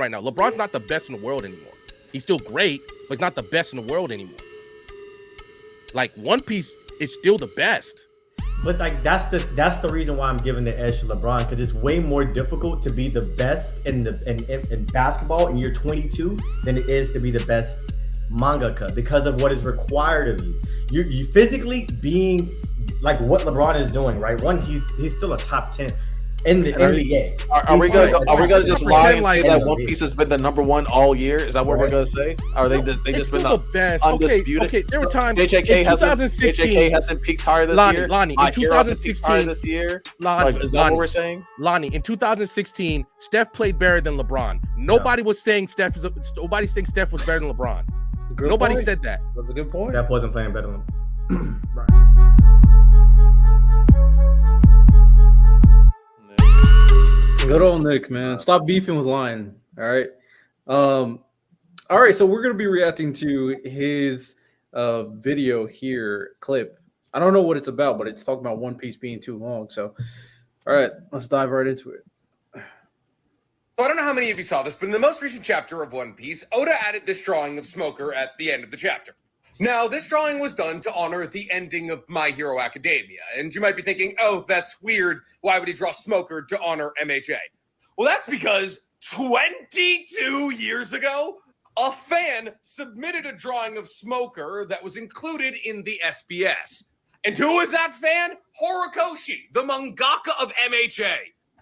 right now. LeBron's not the best in the world anymore. He's still great, but he's not the best in the world anymore. Like One Piece is still the best. But like that's the reason why I'm giving the edge to LeBron, because it's way more difficult to be the best in basketball in year 22 than it is to be the best mangaka, because of what is required of you. You physically being like what LeBron is doing, right? One, he's still a top 10 in the NBA. Are we gonna just lie and say that One Piece has been the #1 all year? Is that what we're gonna say? Are they just been the best, undisputed? Okay, there were times JJK hasn't peaked higher this year. Lonnie, in 2016 this year. Lonnie, is that what we're saying? Lonnie, in 2016, Steph played better than LeBron. Nobody was saying Steph was better than LeBron. Nobody said that. That's a good point. Steph wasn't playing better than him. Right. Good old Nick, man. Stop beefing with Lion. All right. All right. So we're gonna be reacting to his video here, clip. I don't know what it's about, but it's talking about One Piece being too long. So, all right, let's dive right into it. So I don't know how many of you saw this, but in the most recent chapter of One Piece, Oda added this drawing of Smoker at the end of the chapter. Now, this drawing was done to honor the ending of My Hero Academia, and you might be thinking, oh, that's weird. Why would he draw Smoker to honor MHA? Well, that's because 22 years ago, a fan submitted a drawing of Smoker that was included in the SBS. And who was that fan? Horikoshi, the mangaka of MHA.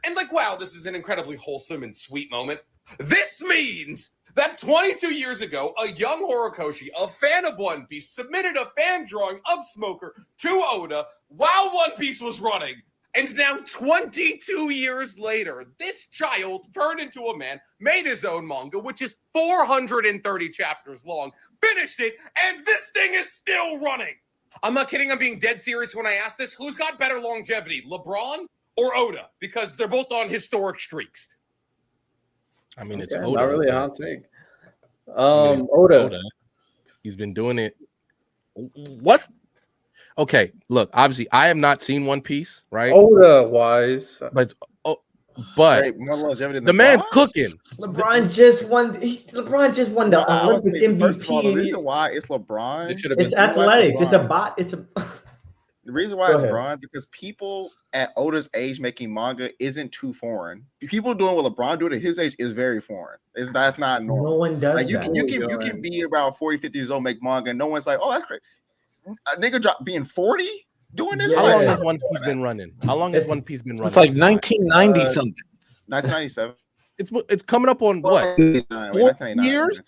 And like, wow, this is an incredibly wholesome and sweet moment. This means that 22 years ago, a young Horikoshi, a fan of One Piece, submitted a fan drawing of Smoker to Oda while One Piece was running. And now 22 years later, this child turned into a man, made his own manga, which is 430 chapters long, finished it, and this thing is still running. I'm not kidding. I'm being dead serious when I ask this. Who's got better longevity, LeBron or Oda? Because they're both on historic streaks. I mean, it's Not Oda. really a hot take. Oda. He's been doing it. What's okay? Look, obviously, I have not seen One Piece, right? Oda wise, but the man's cooking. LeBron just won the Olympic MVP. First of all, the reason why it's LeBron, it's athletics. It's a bot. It's a. The reason why it's LeBron, because people at Oda's age making manga isn't too foreign. People doing what LeBron doing at his age is very foreign. That's not normal. No one does like, you that. You can be about 40, 50 years old, make manga, and no one's like, oh, that's great. A nigga being 40 doing this? How long has One Piece been running? How long has One Piece been running? It's like 1990 something. 1997. It's coming up on what? 4 years?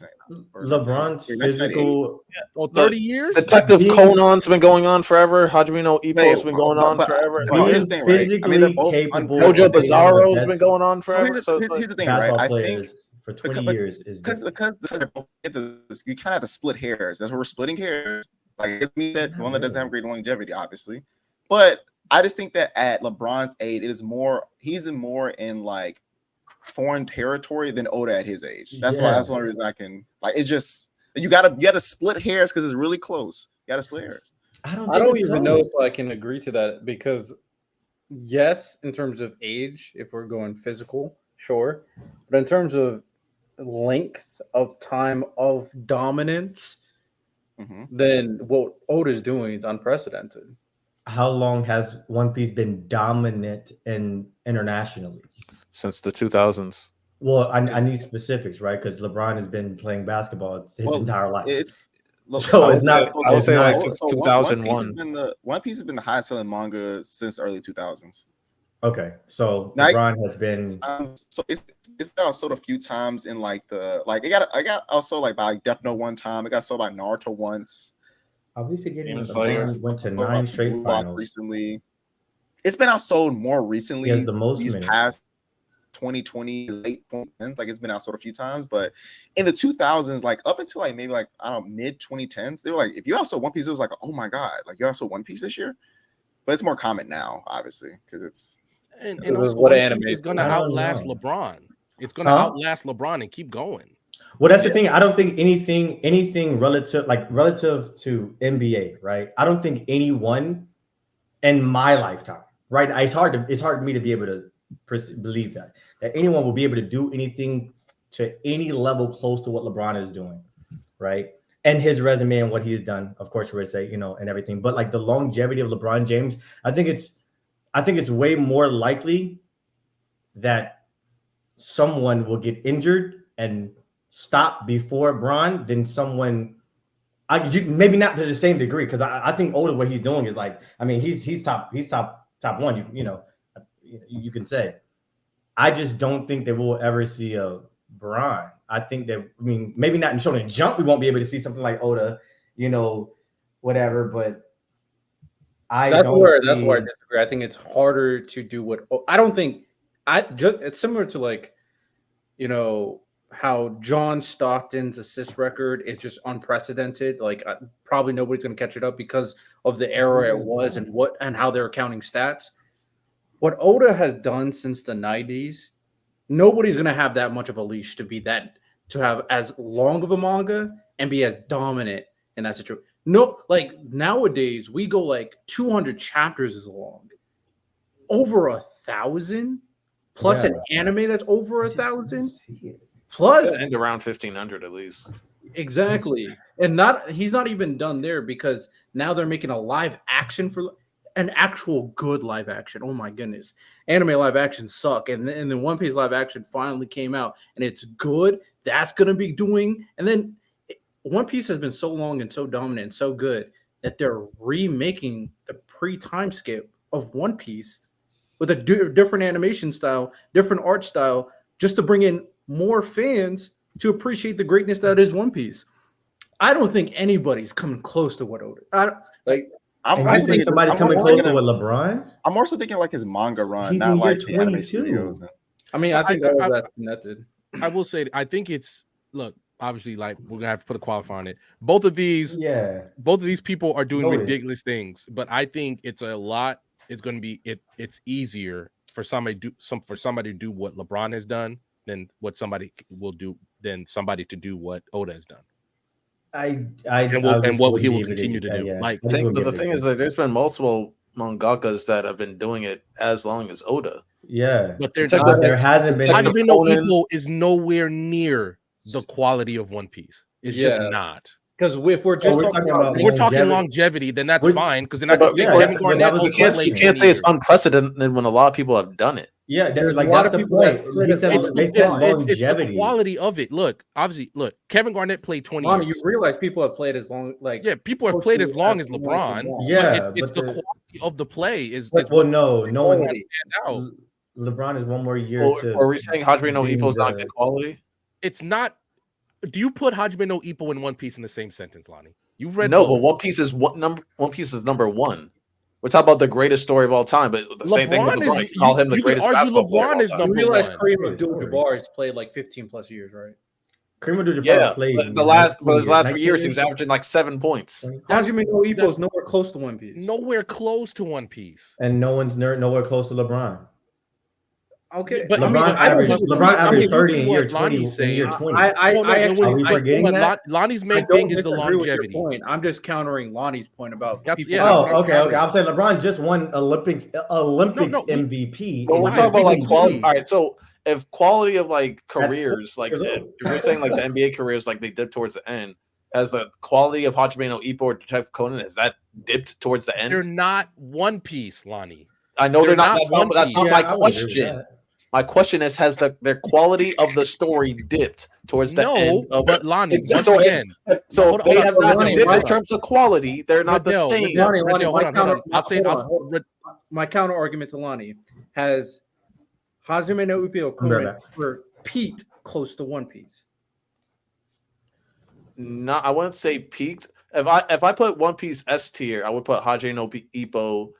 LeBron's physical. 30 years? Detective Conan's been going on forever. Hajime Ippo's been going on forever. Here's the thing, right? I mean, they're both Jojo Bizarro's been going on forever. So here's the thing, right? I think for 20 years is because you kind of have to split hairs. That's where we're splitting hairs. Like it means that one that doesn't have great longevity, obviously. But I just think that at LeBron's age, he's more in like foreign territory than Oda at his age. That's the only reason I can like. It's just you gotta split hairs because it's really close. You gotta split hairs. I don't even know if I can agree to that, because yes, in terms of age, if we're going physical, sure, but in terms of length of time of dominance, then what Oda's doing is unprecedented. How long has One Piece been dominant internationally? Since the 2000s. Well, I need specifics, right? Because LeBron has been playing basketball his entire life. It's not. I would say like since 2001. One Piece has been the highest selling manga since early 2000s. Okay, so LeBron has been. So it's got sold a few times in like I got also like by Death Note one time. It got sold by Naruto once. Are we forgetting LeBron went to 9 straight finals recently? It's been outsold more recently. The most these past 2020 late 2010s, like it's been outsold a few times, but in the 2000s, like up until like maybe like I don't know, mid 2010s, they were like, if you outsold One Piece, it was like, oh my god, like you outsold One Piece this year. But it's more common now, obviously, because it's and also what anime is going to outlast LeBron. It's going to outlast LeBron and keep going. Well, that's the thing. I don't think anything relative to NBA, right? I don't think anyone in my lifetime, right? It's hard for me to be able to believe that anyone will be able to do anything to any level close to what LeBron is doing, right? And his resume and what he's done, of course, you would say, and everything. But like the longevity of LeBron James, I think it's way more likely that someone will get injured and stop before Bron than someone. Maybe not to the same degree, because I think Oda, what he's doing is like, I mean, he's top one. You can say. I just don't think that we'll ever see a Bron. I think that, I mean, maybe not in Shonen Jump, we won't be able to see something like Oda, whatever. But that's where I disagree. I think it's harder to do what I don't think. It's similar to like, how John Stockton's assist record is just unprecedented. Like probably nobody's going to catch it up because of the era it was and how they're counting stats. What Oda has done since the 90s, nobody's going to have that much of a leash to have as long of a manga and be as dominant in that situation. No, like nowadays we go like 200 chapters is long. Over 1,000 plus an anime that's over 1,000 plus and around 1,500 at least. Exactly. And he's not even done there, because now they're making a live action for an actual good live action. Oh my goodness. Anime live action suck. And then One Piece live action finally came out and it's good. That's going to be doing. And then One Piece has been so long and so dominant and so good that they're remaking the pre-time skip of One Piece with a different animation style, different art style, just to bring in more fans to appreciate the greatness that is One Piece. I don't think anybody's coming close to what Oda. I think somebody coming close to what LeBron. I'm also thinking like his manga run, He's not like 22. the anime studios. I mean, I think all of that's connected. I will say, I think it's obviously, like, we're gonna have to put a qualifier on it. Both of these people are doing ridiculous things, but I think it's a lot. It's going to be it's easier for somebody to do what LeBron has done than what somebody will do to do what Oda has done. What he will continue to do. Yeah. But the thing is that there's been multiple mangakas that have been doing it as long as Oda. Yeah, but there hasn't been. Hajime no Ippo is nowhere near the quality of One Piece. It's just not. Because if we're talking longevity, then that's fine. Because then you can't say it's unprecedented when a lot of people have done it. Yeah, like that's the point. It's the quality of it. Look, Kevin Garnett played 20 years. You realize people have played as long, people have played as long as LeBron. Yeah, it's the quality of the play is. No one has stand out. LeBron is one more year. Are we saying Hajime no Ippo is not good quality? It's not. Do you put Hajime no Ippo and One Piece in the same sentence, Lonnie? You've read but One Piece is number one. We're talking about the greatest story of all time, but the same thing with LeBron. You call him the greatest basketball player. You realize Kareem Abdul-Jabbar has played like 15 plus years, right? Kareem Abdul-Jabbar played his last 3 years, he was averaging like 7 points. Hajime no Ippo is nowhere close to One Piece. Nowhere close to One Piece. And no one's nowhere close to LeBron. Okay, but LeBron averaged 30 in year 20. Lonnie's main thing is the longevity. I'm just countering Lonnie's point about okay. I'll say LeBron just won Olympics MVP. But we're talking about like quality. All right, so if quality of like careers, like if you're saying like the NBA careers, like they dip towards the end, has the quality of Hajime no Ippo or Detective Conan, has that dipped towards the end? They're not One Piece, Lonnie. I know they're not. That's not my question. My question is, has their quality of the story dipped towards the end? But Lonnie, so they have not dipped in terms of quality. They're not the same. My counter argument to Lonnie has Hajime no Ippo peaked close to One Piece. No, I wouldn't say peaked. If I put One Piece S tier, I would put Hajime no Ippo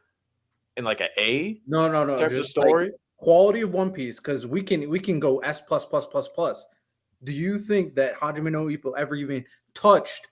in like an A. No. In terms of story. Like, quality of One Piece, because we can go S++++. Do you think that Hajime no Ippo ever even touched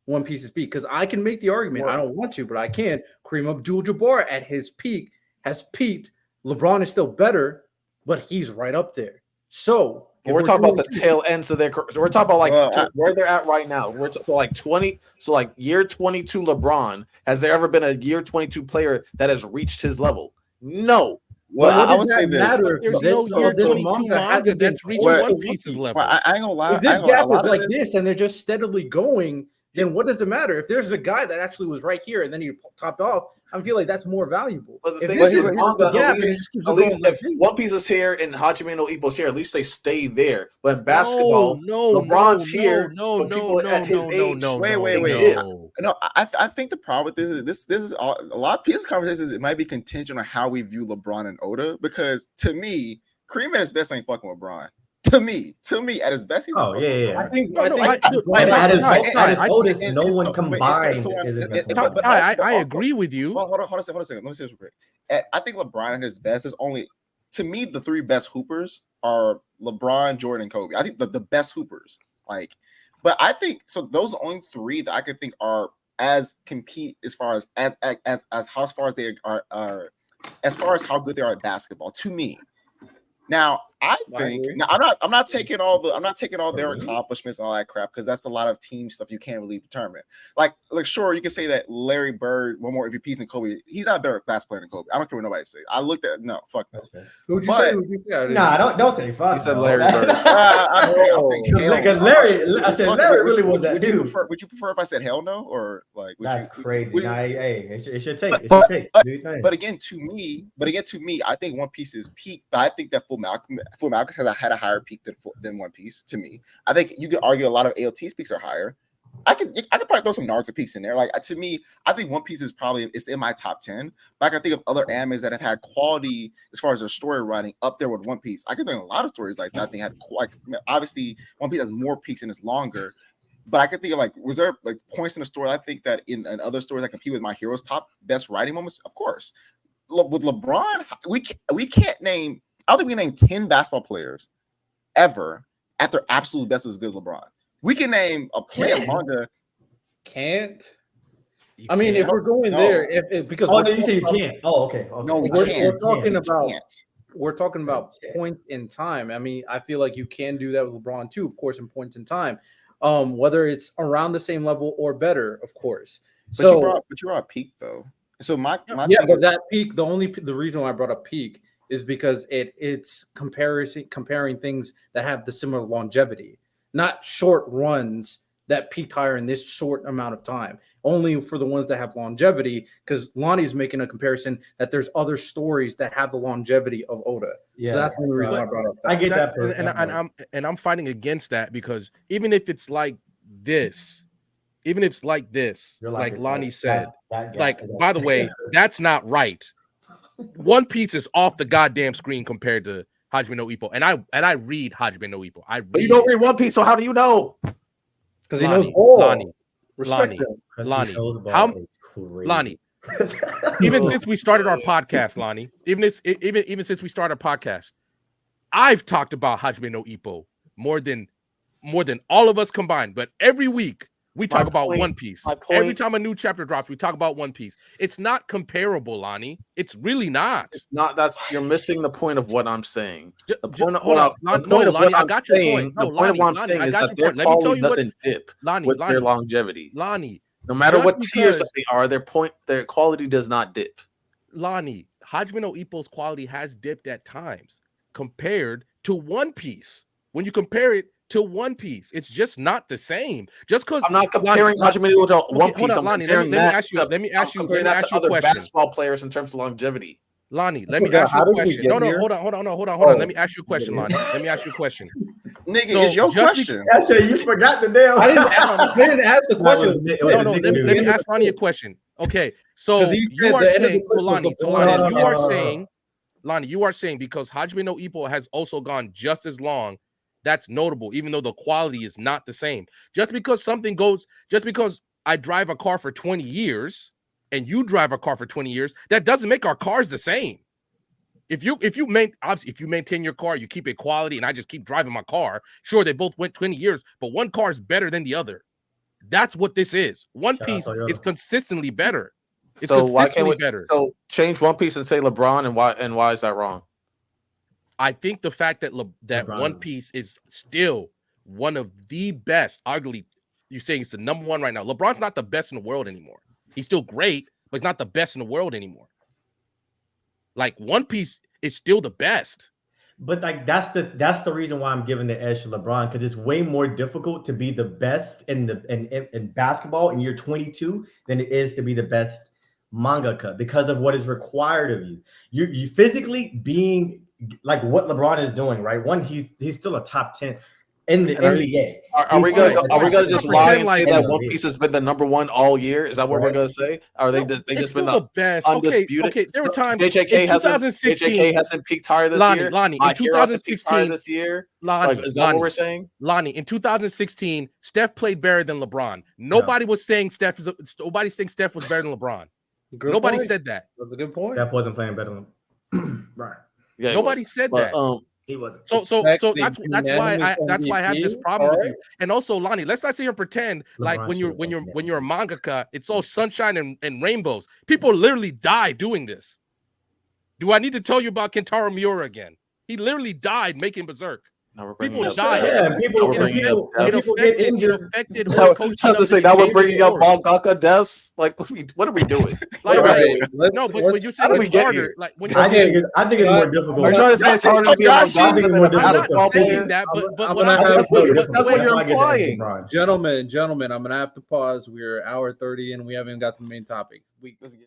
One Piece's peak? Because I can make the argument. I don't want to, but I can. Kareem Abdul-Jabbar at his peak has peaked. LeBron is still better, but he's right up there. So we're talking about the tail ends of their career. So we're talking about like where they're at right now. We're like 20. So like year 22 LeBron. Has there ever been a year 22 player that has reached his level? No. Well, I would say this. There's no year 22 manga that's reached One Piece's level. Well, I ain't gonna lie. If this gap is like this and they're just steadily going, then what does it matter? If there's a guy that actually was right here and then he topped off, I feel like that's more valuable. But the thing is, at least if One Piece is here and Hajime no Ippo's here, at least they stay there. But in basketball, LeBron's here. People at his age. Wait. No, I think the problem with this is a lot of people's conversations. It might be contingent on how we view LeBron and Oda, because to me, Kareem at his best ain't fucking with LeBron. To me, at his best, he's I think at his oldest, no one combined. I agree with you. Hold on a second. Let me say this real quick. I think LeBron at his best is only, to me, the three best hoopers are LeBron, Jordan, and Kobe. I think the best hoopers. But I think so. Those are the only three that I could think are as compete as far as how far as they are as far as how good they are at basketball. To me. Now, I think I'm not taking all their accomplishments and all that crap, because that's a lot of team stuff you can't really determine. Like sure, you can say that Larry Bird won more MVPs than Kobe. He's not a better basketball player than Kobe. I don't care what nobody says. I looked at fuck no. Who'd you say? Nah, don't say fuck. He said Larry Bird. Because Larry, I said Larry really was that dude. Would you prefer if I said hell no, or like? That's crazy. It should take. But again, to me, I think One Piece is peak. But I think that Full Malcolm has had a higher peak than One Piece. To me, I think you could argue a lot of AOT's peaks are higher. I could probably throw some Naruto peaks in there. Like, to me, I think One Piece is it's in my top 10. But I can think of other animes that have had quality as far as their story writing up there with One Piece. I can think of a lot of stories like that. I think obviously One Piece has more peaks and it's longer. But I could think of was there points in the story? I think that in other stories that compete with My Hero's top best writing moments, of course. With LeBron, we can't name. I don't think we can name 10 basketball players ever at their absolute best as good as LeBron. We can name a player manga. Can't. I mean, if we're going there, because you say you can't. Oh, okay. No, we can't. We're talking about points in time. I mean, I feel like you can do that with LeBron too, of course, in points in time. Whether it's around the same level or better, of course. But you brought a peak though. So but that peak. The reason why I brought up peak is because it's comparing things that have the similar longevity, not short runs that peaked higher in this short amount of time. Only for the ones that have longevity, because Lonnie's making a comparison that there's other stories that have the longevity of Oda. Yeah, so that's the reason why I brought up that. I get that, and I'm fighting against that, because even if it's like this, like Lonnie said, by the way, that's not right. One Piece is off the goddamn screen compared to Hajime no Ippo, and I read Hajime no Ippo. But you don't read One Piece, so how do you know? Because he knows all. Lonnie, even since we started our podcast, Lonnie, even since we started our podcast, I've talked about Hajime no Ippo more than all of us combined. But every week we talk about One Piece. Every time a new chapter drops, we talk about One Piece. It's not comparable, Lonnie. It's really not. It's not. You're missing the point of what I'm saying. The point of what I'm saying is that their quality doesn't dip with their longevity. Lonnie, no matter what tiers that they are, their quality does not dip. Lonnie, Hajime no Ippo's quality has dipped at times compared to One Piece. When you compare it to One Piece, it's just not the same. Just because I'm not comparing Hajime no Ippo to One Piece, I'm comparing that to other basketball players in terms of longevity. Lonnie, let me ask you a question. No, hold on. Let me ask you a question, Lonnie. Let me ask you a question. Nigga, it's your question. I said you forgot the damn. I didn't ask the question. Let me ask Lonnie a question. Okay, so you are saying, Lonnie, you are saying because Hajime no Ippo has also gone just as long, that's notable, even though the quality is not the same. Just because I drive a car for 20 years and you drive a car for 20 years, that doesn't make our cars the same. If you maintain your car, you keep it quality, and I just keep driving my car, sure, they both went 20 years, but one car is better than the other. That's what this is. One Piece is consistently better. It's consistently better. So change One Piece and say LeBron, and why is that wrong? I think the fact that One Piece is still one of the best, arguably, you're saying it's the number one right now. LeBron's not the best in the world anymore. He's still great, but he's not the best in the world anymore. Like, One Piece is still the best. But like that's the reason why I'm giving the edge to LeBron, because it's way more difficult to be the best in basketball in year 22 than it is to be the best mangaka because of what is required of you. You physically being like what LeBron is doing, right? One, he's still a top 10 in the NBA. Are we gonna just lie and say that One Piece has been the #1 all year? Is that what we're gonna say? Are they just been the best? Undisputed? Okay, there were times JJK in 2016 hasn't peaked higher this year. Lonnie, in 2016 this year. Lonnie, Is that what we're saying? Lonnie, in 2016, Steph played better than LeBron. Nobody was saying Steph was better than LeBron. Nobody said that. That's a good point. Steph wasn't playing better than right. Yeah, nobody said that. He wasn't. So that's why I have this problem with you. And also, Lonnie, let's not sit here and pretend like when you're a mangaka, it's all sunshine and rainbows. People literally die doing this. Do I need to tell you about Kentaro Miura again? He literally died making Berserk. People died. Yeah, people get injured. It affected who coached I was to say, now we're bringing up mangaka deaths. Like, what are we doing? Like, no, but you said it's harder. Like, when I think it's more difficult. Are you trying to say it's harder to be a mangaka than a basketball player? That's what you're implying. Gentlemen, I'm gonna have to pause. We're hour 30 and we haven't got to the main topic.